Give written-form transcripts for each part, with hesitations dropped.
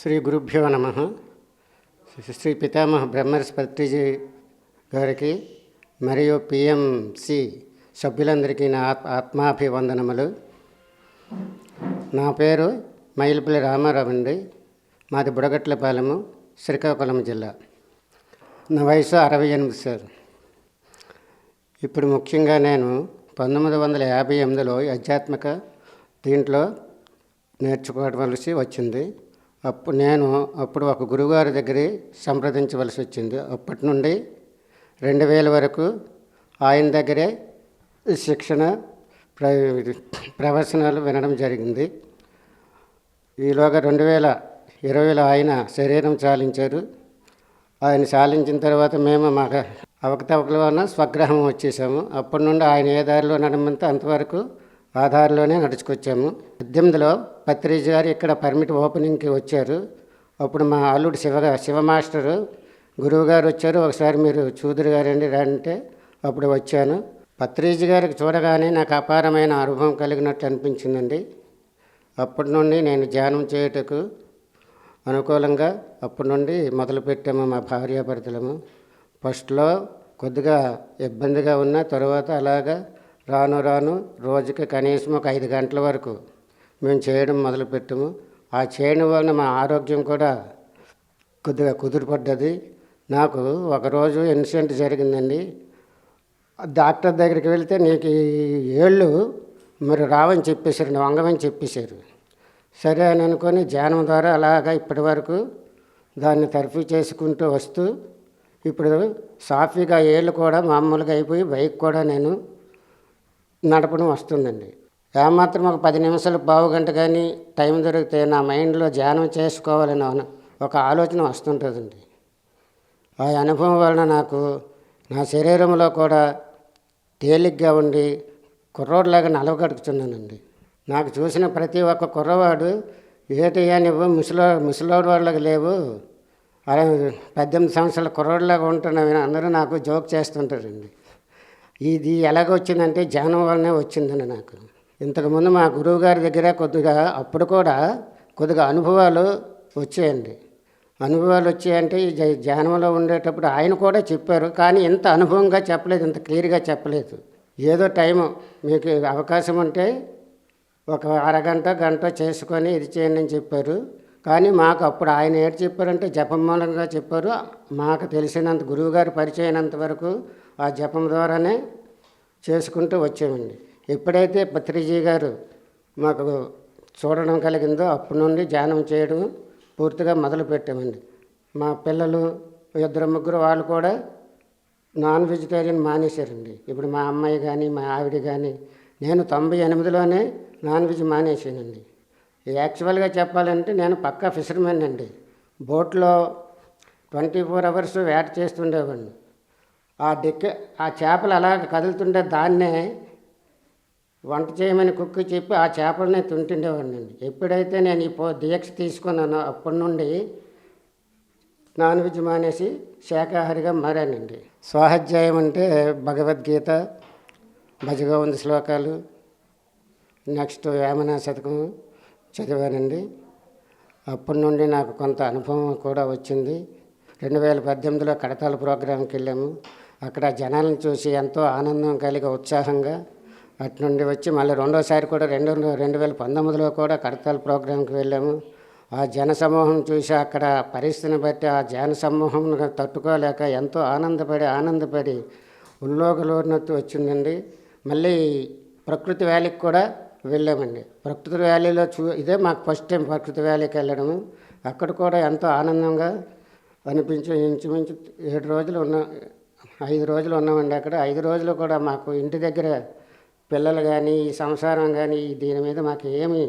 శ్రీ గురుభ్యో నమః. శ్రీ పితామహ బ్రహ్మర్షి పత్రిజీ గారికి మరియు పిఎంసి సభ్యులందరికీ నా ఆత్మాభివందనములు. నా పేరు మైలపల్లి రామారావు అండి. మాది బుడగట్లపాలెము, శ్రీకాకుళం జిల్లా. నా వయసు 68 సార్. ఇప్పుడు ముఖ్యంగా నేను 1958లో ఆధ్యాత్మిక దీంట్లో నేర్చుకోవలసి వచ్చింది. అప్పుడు ఒక గురువుగారి దగ్గర సంప్రదించవలసి వచ్చింది. అప్పటి నుండి 2000 వరకు ఆయన దగ్గరే శిక్షణ ప్రవచనాలు వినడం జరిగింది. ఈలోగా 2020లో ఆయన శరీరం చాలించారు. ఆయన చాలించిన తర్వాత మేము మాకు అవకతవకల వలన స్వగ్రహం వచ్చేసాము. అప్పటి నుండి ఆయన ఏ దారిలో నడమంటే అంతవరకు ఆ దారిలోనే నడుచుకొచ్చాము. 18లో పత్రిజీ గారు ఇక్కడ పర్మిట్ ఓపెనింగ్కి వచ్చారు. అప్పుడు మా అల్లుడు శివ మాస్టరు గురువుగారు వచ్చారు, ఒకసారి మీరు చూదురు గారండి అంటే అప్పుడు వచ్చాను. పత్రిజీ గారికి చూడగానే నాకు అపారమైన అనుభవం కలిగినట్టు అనిపించిందండి. అప్పటి నుండి నేను ధ్యానం చేయుటకు అనుకూలంగా అప్పటి నుండి మొదలుపెట్టాము మా భార్యాభర్తలము. ఫస్ట్లో కొద్దిగా ఇబ్బందిగా ఉన్న తర్వాత అలాగా రాను రోజుకి కనీసం ఒక 5 గంటల వరకు మేము చేయడం మొదలుపెట్టాము. ఆ చేయడం వలన మా ఆరోగ్యం కూడా కొద్దిగా కుదురుపడ్డది. నాకు ఒకరోజు ఇన్సిడెంట్ జరిగిందండి. డాక్టర్ దగ్గరికి వెళ్తే నీకు ఏళ్ళు మరి రావని చెప్పేశారు, వంగమని చెప్పేశారు. సరే అని అనుకొని ధ్యానం ద్వారా అలాగా ఇప్పటి వరకు దాన్ని తరఫీ చేసుకుంటూ వస్తూ ఇప్పుడు సాఫీగా ఏళ్ళు కూడా మామూలుగా అయిపోయి బైక్ కూడా నేను నడపడం వస్తుందండి. ఏమాత్రం ఒక 10 నిమిషాలు పావుగంట కానీ టైం దొరికితే నా మైండ్లో ధ్యానం చేసుకోవాలని ఒక ఆలోచన వస్తుంటుందండి. ఆ అనుభవం వలన నాకు నా శరీరంలో కూడా తేలిగ్గా ఉండి కుర్రోడ్లాగా నలవగడుగుతున్నానండి. నాకు చూసిన ప్రతి ఒక్క కుర్రవాడు ఏటయ్యా నువ్వు ముసలోడు వాళ్ళకి లేవు, అలా 18 సంవత్సరాల కుర్రోడ్లాగా ఉంటున్నామని అందరూ నాకు జోక్ చేస్తుంటారండి. ఇది ఎలాగొచ్చిందంటే ధ్యానం వల్లనే వచ్చిందండి. నాకు ఇంతకుముందు మా గురువు గారి దగ్గర అప్పుడు కూడా కొద్దిగా అనుభవాలు వచ్చాయండి. అనుభవాలు వచ్చాయంటే ఈ ధ్యానంలో ఉండేటప్పుడు ఆయన కూడా చెప్పారు, కానీ ఇంత అనుభవంగా చెప్పలేదు, ఇంత క్లియర్గా చెప్పలేదు. ఏదో టైము మీకు అవకాశం ఉంటే ఒక అరగంట గంట చేసుకొని ఇది చేయండి అని చెప్పారు. కానీ మాకు అప్పుడు ఆయన ఏంటి చెప్పారంటే జపం మూలంగా చెప్పారు. మాకు తెలిసినంత గురువుగారు పరిచయం అయినంత వరకు ఆ జపం ద్వారానే చేసుకుంటూ వచ్చామండి. ఎప్పుడైతే పత్రిజీ గారు మాకు చూడడం కలిగిందో అప్పటి నుండి ధ్యానం చేయడం పూర్తిగా మొదలుపెట్టామండి. మా పిల్లలు 2-3 వాళ్ళు కూడా నాన్ వెజిటేరియన్ మానేశారండి. ఇప్పుడు మా అమ్మాయి కానీ మా ఆవిడ కానీ, నేను 98లోనే నాన్ వెజ్ మానేసానండి. యాక్చువల్గా చెప్పాలంటే నేను పక్కా ఫిషర్మెన్ అండి. బోట్లో 24 అవర్స్ వేట చేస్తుండేవాడిని. ఆ చేపలు అలాగ కదులుతుంటే దాన్నే వంట చేయమని కుక్కి చెప్పి ఆ చేపలనే తింటుండేవాడిని అండి. ఎప్పుడైతే నేను ఈ దీక్ష తీసుకున్నానో అప్పటి నుండి నాన్ వెజ్ మానేసి శాకాహారిగా మారానండి. స్వాధ్యాయం అంటే భగవద్గీత, భజగోవింద శ్లోకాలు, నెక్స్ట్ వేమన శతకం చదివానండి. అప్పటి నుండి నాకు కొంత అనుభవం కూడా వచ్చింది. 2018లో కడతాల ప్రోగ్రాంకి వెళ్ళాము. అక్కడ జనాలను చూసి ఎంతో ఆనందం కలిగి ఉత్సాహంగా అటు నుండి వచ్చి మళ్ళీ రెండోసారి కూడా 2019లో కూడా కడతాల ప్రోగ్రాంకి వెళ్ళాము. ఆ జన సమూహం చూసి అక్కడ పరిస్థితిని బట్టి ఆ జన సమూహం తట్టుకోలేక ఎంతో ఆనందపడి ఉల్లోగలోనట్టు వచ్చిందండి. మళ్ళీ ప్రకృతి వ్యాలీకి కూడా వెళ్ళామండి. ప్రకృతి వ్యాలీలో ఇదే మాకు ఫస్ట్ టైం ప్రకృతి వ్యాలీకి వెళ్ళడము. అక్కడ కూడా ఎంతో ఆనందంగా అనిపించి ఇంచుమించు 5 రోజులు ఉన్నామండి అక్కడ. 5 రోజులు కూడా మాకు ఇంటి దగ్గర పిల్లలు కానీ ఈ సంసారం కానీ దీని మీద మాకు ఏమీ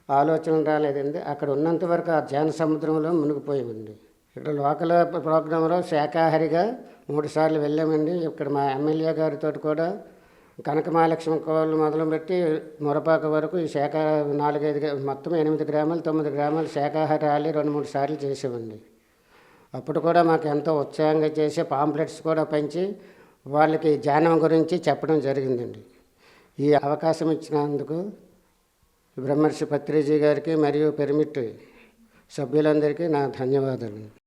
ఆలోచన రాలేదండి. అక్కడ ఉన్నంత వరకు ఆ ధ్యాన సముద్రంలో మునిగిపోయామండి. ఇక్కడ లోకల్ ప్రోగ్రాంలో శాకాహారిగా 3 సార్లు వెళ్ళామండి. ఇక్కడ మా ఎమ్మెల్యే గారితో కూడా కనకమహాలక్ష్మి కోళ్ళు మొదలుపెట్టి మురపాక వరకు ఈ 4-5 మొత్తం 8 గ్రామాలు 9 గ్రామాలు శాకాహార ర్యాలీ 2-3 సార్లు చేసామండి. అప్పుడు కూడా మాకు ఎంతో ఉత్సాహంగా చేసి పాంప్లెట్స్ కూడా పంచి వాళ్ళకి ధ్యానం గురించి చెప్పడం జరిగిందండి. ఈ అవకాశం ఇచ్చినందుకు బ్రహ్మర్షి పత్రిజీ గారికి మరియు పిరమిడ్ సభ్యులందరికీ నా ధన్యవాదాలు.